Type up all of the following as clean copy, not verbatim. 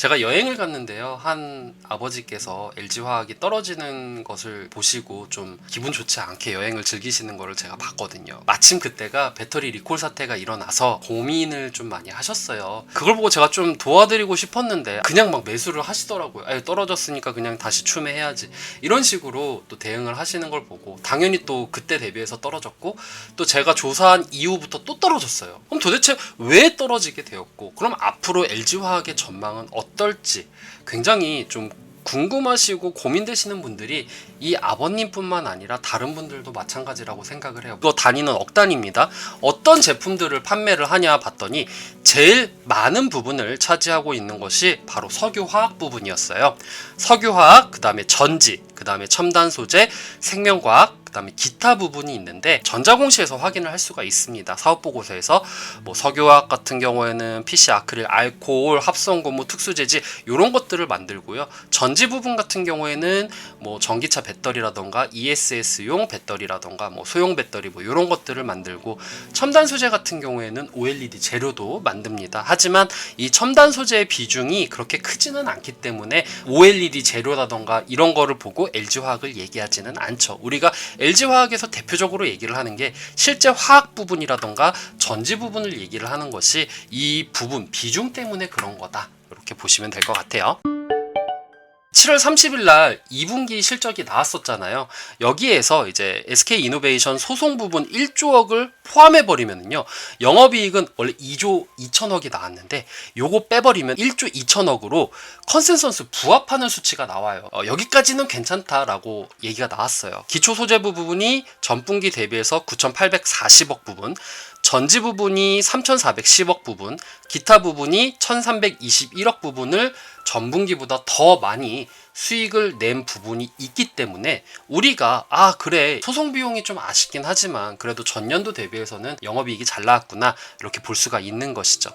제가 여행을 갔는데요. 한 아버지께서 LG화학이 떨어지는 것을 보시고 좀 기분 좋지 않게 여행을 즐기시는 거를 제가 봤거든요. 마침 그때가 배터리 리콜 사태가 일어나서 고민을 좀 많이 하셨어요. 그걸 보고 제가 좀 도와드리고 싶었는데 그냥 막 매수를 하시더라고요. 아유, 떨어졌으니까 그냥 다시 추매해야지. 이런 식으로 또 대응을 하시는 걸 보고 당연히 또 그때 대비해서 떨어졌고 또 제가 조사한 이후부터 또 떨어졌어요. 그럼 도대체 왜 떨어지게 되었고 그럼 앞으로 LG화학의 전망은 어떨지 굉장히 좀 궁금하시고 고민되시는 분들이 이 아버님뿐만 아니라 다른 분들도 마찬가지라고 생각을 해요. 이거 단위는 억 단위입니다. 어떤 제품들을 판매를 하냐 봤더니 제일 많은 부분을 차지하고 있는 것이 바로 석유화학 부분이었어요. 석유화학, 그 다음에 전지, 그 다음에 첨단 소재, 생명과학, 그 다음에 기타 부분이 있는데 전자공시에서 확인을 할 수가 있습니다. 사업보고서에서 뭐 석유화학 같은 경우에는 PC 아크릴, 알코올, 합성고무, 특수재질 이런 것들을 만들고요. 전지 부분 같은 경우에는 뭐 전기차 배터리라던가 ESS용 배터리라던가 뭐 소형 배터리 뭐 이런 것들을 만들고 첨단 소재 같은 경우에는 OLED 재료도 만듭니다. 하지만 이 첨단 소재의 비중이 그렇게 크지는 않기 때문에 OLED 재료라던가 이런 거를 보고 LG화학을 얘기하지는 않죠. 우리가 LG화학에서 대표적으로 얘기를 하는 게 실제 화학 부분이라던가 전지 부분을 얘기를 하는 것이 이 부분 비중 때문에 그런 거다. 이렇게 보시면 될 것 같아요. 7월 30일 날 2분기 실적이 나왔었잖아요. 여기에서 이제 SK이노베이션 소송 부분 1조억을 포함해 버리면요. 영업이익은 원래 2조 2천억이 나왔는데 요거 빼버리면 1조 2천억으로 컨센서스 부합하는 수치가 나와요. 여기까지는 괜찮다라고 얘기가 나왔어요. 기초 소재부 부분이 전분기 대비해서 9,840억 부분, 전지 부분이 3,410억 부분, 기타 부분이 1,321억 부분을 전분기보다 더 많이 수익을 낸 부분이 있기 때문에 우리가 그래 소송 비용이 좀 아쉽긴 하지만 그래도 전년도 대비해서는 영업이익이 잘 나왔구나 이렇게 볼 수가 있는 것이죠.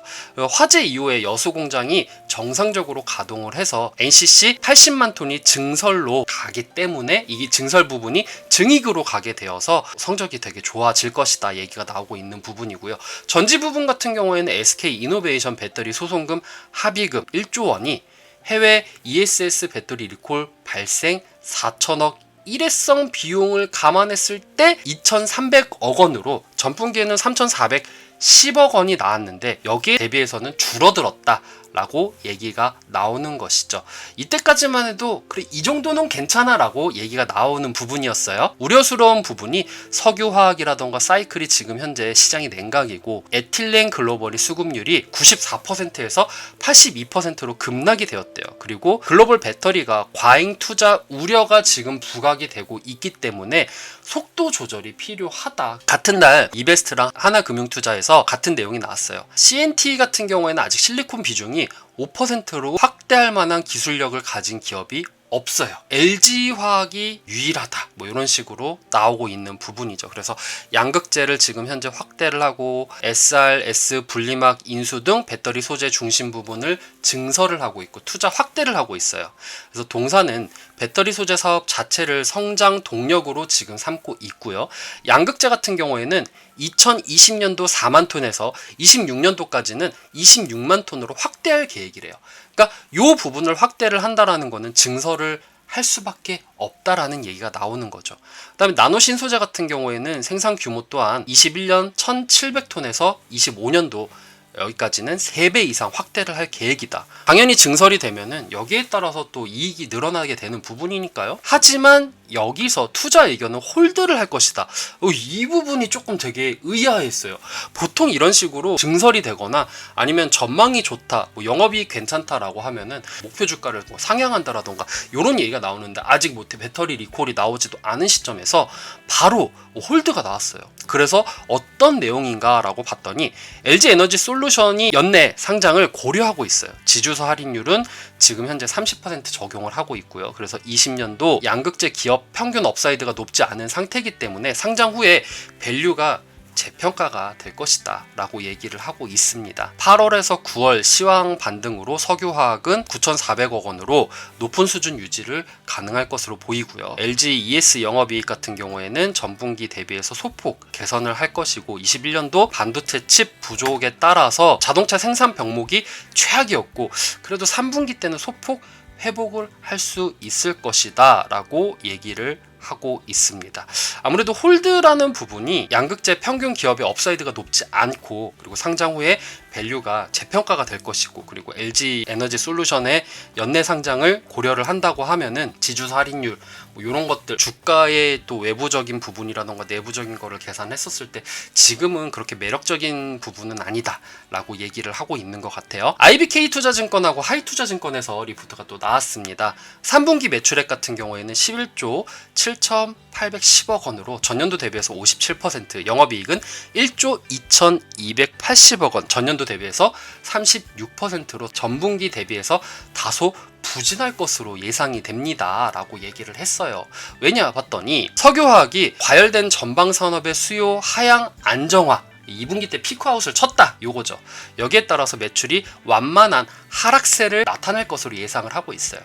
화재 이후에 여수 공장이 정상적으로 가동을 해서 NCC 80만 톤이 증설로 가기 때문에 이 증설 부분이 증익으로 가게 되어서 성적이 되게 좋아질 것이다 얘기가 나오고 있는 부분이고요. 전지 부분 같은 경우에는 SK이노베이션 배터리 소송금 합의금 1조 원이 해외 ESS 배터리 리콜 발생 4천억 일회성 비용을 감안했을 때 2,300억 원으로 전분기에는 3,410억 원이 나왔는데 여기에 대비해서는 줄어들었다 라고 얘기가 나오는 것이죠. 이때까지만 해도 그래 이 정도는 괜찮아 라고 얘기가 나오는 부분이었어요. 우려스러운 부분이 석유화학이라던가 사이클이 지금 현재 시장이 냉각이고 에틸렌 글로벌이 수급률이 94%에서 82%로 급락이 되었대요. 그리고 글로벌 배터리가 과잉 투자 우려가 지금 부각이 되고 있기 때문에 속도 조절이 필요하다. 같은 날 이베스트랑 하나금융투자에서 같은 내용이 나왔어요. CNT 같은 경우에는 아직 실리콘 비중이 5%로 확대할 만한 기술력을 가진 기업이 없어요. LG화학이 유일하다. 뭐 이런 식으로 나오고 있는 부분이죠. 그래서 양극재를 지금 현재 확대를 하고 SRS, 분리막 인수 등 배터리 소재 중심 부분을 증설을 하고 있고 투자 확대를 하고 있어요. 그래서 동사는 배터리 소재 사업 자체를 성장 동력으로 지금 삼고 있고요. 양극재 같은 경우에는 2020년도 4만 톤에서 26년도까지는 26만 톤으로 확대할 계획이래요. 그러니까 이 부분을 확대를 한다라는 거는 증설을 할 수밖에 없다라는 얘기가 나오는 거죠. 그다음에 나노 신소재 같은 경우에는 생산 규모 또한 21년 1,700톤에서 25년도 여기까지는 3배 이상 확대를 할 계획이다. 당연히 증설이 되면은 여기에 따라서 또 이익이 늘어나게 되는 부분이니까요. 하지만 여기서 투자 의견은 홀드를 할 것이다. 이 부분이 조금 되게 의아했어요. 보통 이런 식으로 증설이 되거나 아니면 전망이 좋다, 뭐 영업이익 괜찮다라고 하면은 목표 주가를 뭐 상향한다라던가 이런 얘기가 나오는데 아직 배터리 리콜이 나오지도 않은 시점에서 바로 홀드가 나왔어요. 그래서 어떤 내용인가라고 봤더니 LG에너지 솔루션이 연내 상장을 고려하고 있어요. 지주사 할인율은 지금 현재 30% 적용을 하고 있고요. 그래서 20년도 양극재 기업 평균 업사이드가 높지 않은 상태이기 때문에 상장 후에 밸류가 재평가가 될 것이다 라고 얘기를 하고 있습니다. 8월에서 9월 시황 반등으로 석유화학은 9,400억 원으로 높은 수준 유지를 가능할 것으로 보이고요. LG ES 영업이익 같은 경우에는 전분기 대비해서 소폭 개선을 할 것이고 21년도 반도체 칩 부족에 따라서 자동차 생산 병목이 최악이었고 그래도 3분기 때는 소폭 회복을 할 수 있을 것이다 라고 얘기를 하고 있습니다. 아무래도 홀드라는 부분이 양극재 평균 기업의 업사이드가 높지 않고 그리고 상장 후에 밸류가 재평가가 될 것이고 그리고 LG 에너지 솔루션의 연내 상장을 고려를 한다고 하면은 지주사 할인율 뭐 이런 것들 주가의 또 외부적인 부분이라던가 내부적인 거를 계산했었을 때 지금은 그렇게 매력적인 부분은 아니다 라고 얘기를 하고 있는 것 같아요. IBK 투자증권하고 하이투자증권에서 리포트가 또 나왔습니다. 3분기 매출액 같은 경우에는 11조 7,810억 원으로 전년도 대비해서 57%, 영업이익은 1조 2,280억 원, 전년도 대비해서 36%로 전분기 대비해서 다소 부진할 것으로 예상이 됩니다 라고 얘기를 했어요. 왜냐 봤더니 석유화학이 과열된 전방산업의 수요 하향 안정화 2분기 때 피크아웃을 쳤다 요거죠. 여기에 따라서 매출이 완만한 하락세를 나타낼 것으로 예상을 하고 있어요.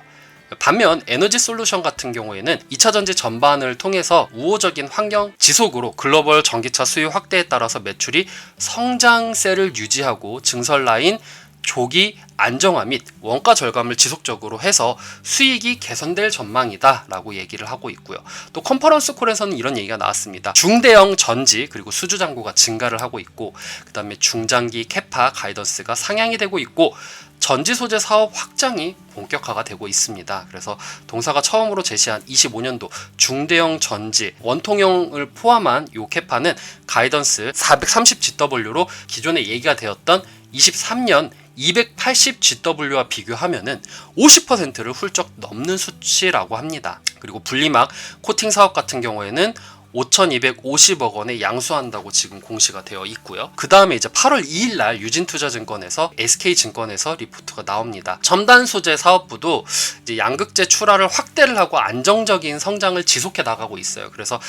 반면 에너지 솔루션 같은 경우에는 2차 전지 전반을 통해서 우호적인 환경 지속으로 글로벌 전기차 수요 확대에 따라서 매출이 성장세를 유지하고 증설 라인 조기 안정화 및 원가 절감을 지속적으로 해서 수익이 개선될 전망이다 라고 얘기를 하고 있고요. 또 컨퍼런스 콜에서는 이런 얘기가 나왔습니다. 중대형 전지 그리고 수주 잔고가 증가를 하고 있고 그 다음에 중장기 캐파 가이던스가 상향이 되고 있고 전지 소재 사업 확장이 본격화가 되고 있습니다. 그래서 동사가 처음으로 제시한 25년도 중대형 전지 원통형을 포함한 이 캐파는 가이던스 430GW로 기존에 얘기가 되었던 23년 280GW와 비교하면은 50%를 훌쩍 넘는 수치라고 합니다. 그리고 분리막 코팅 사업 같은 경우에는 5,250억 원에 양수한다고 지금 공시가 되어 있고요. 그 다음에 이제 8월 2일 날 유진투자증권에서 SK증권에서 리포트가 나옵니다. 첨단 소재 사업부도 이제 양극재 출하를 확대를 하고 안정적인 성장을 지속해 나가고 있어요. 그래서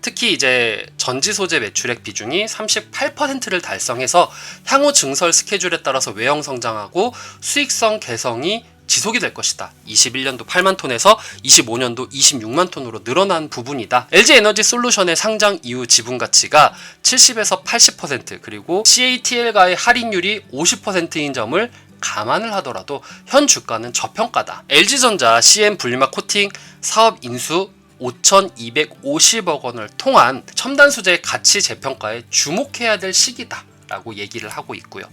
특히 이제 전지 소재 매출액 비중이 38%를 달성해서 향후 증설 스케줄에 따라서 외형 성장하고 수익성 개성이 지속이 될 것이다. 21년도 8만 톤에서 25년도 26만 톤으로 늘어난 부분이다. LG 에너지 솔루션의 상장 이후 지분 가치가 70에서 80% 그리고 CATL과의 할인율이 50%인 점을 감안을 하더라도 현 주가는 저평가다. LG전자 CM 분리막 코팅 사업 인수 5,250억 원을 통한 첨단 소재의 가치 재평가에 주목해야 될 시기다 라고 얘기를 하고 있고요.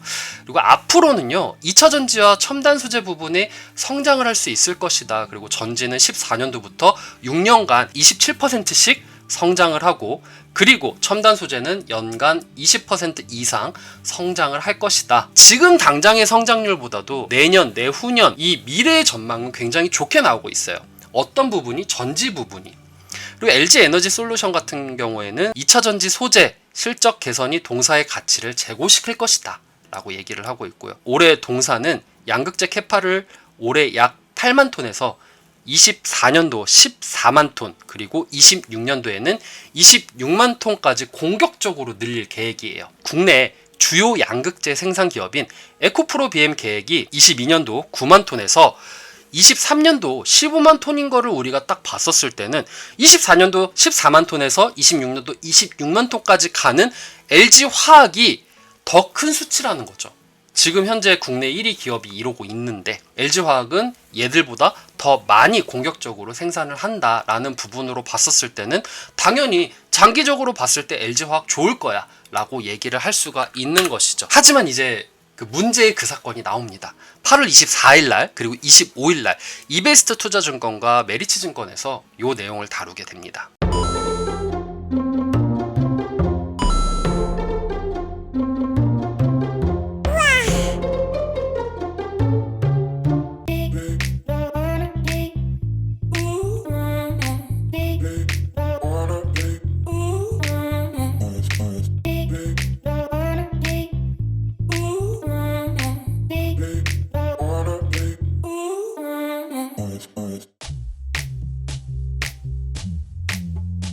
그리고 앞으로는요 2차 전지와 첨단 소재 부분에 성장을 할 수 있을 것이다. 그리고 전지는 14년도부터 6년간 27%씩 성장을 하고 그리고 첨단 소재는 연간 20% 이상 성장을 할 것이다. 지금 당장의 성장률보다도 내년, 내후년 이 미래의 전망은 굉장히 좋게 나오고 있어요. 어떤 부분이? 전지 부분이. 그리고 LG 에너지 솔루션 같은 경우에는 2차 전지 소재 실적 개선이 동사의 가치를 제고시킬 것이다 라고 얘기를 하고 있고요. 올해 동사는 양극재 캐파를 올해 약 8만 톤에서 24년도 14만 톤 그리고 26년도에는 26만 톤까지 공격적으로 늘릴 계획이에요. 국내 주요 양극재 생산 기업인 에코프로 BM 계획이 22년도 9만 톤에서 23년도 15만 톤인 거를 우리가 딱 봤었을 때는 24년도 14만 톤에서 26년도 26만 톤까지 가는 LG화학이 더 큰 수치라는 거죠. 지금 현재 국내 1위 기업이 이러고 있는데 LG화학은 얘들보다 더 많이 공격적으로 생산을 한다라는 부분으로 봤었을 때는 당연히 장기적으로 봤을 때 LG화학 좋을 거야 라고 얘기를 할 수가 있는 것이죠. 하지만 이제 그 문제의 그 사건이 나옵니다. 8월 24일 날 그리고 25일 날 이베스트 투자증권과 메리츠증권에서 이 내용을 다루게 됩니다.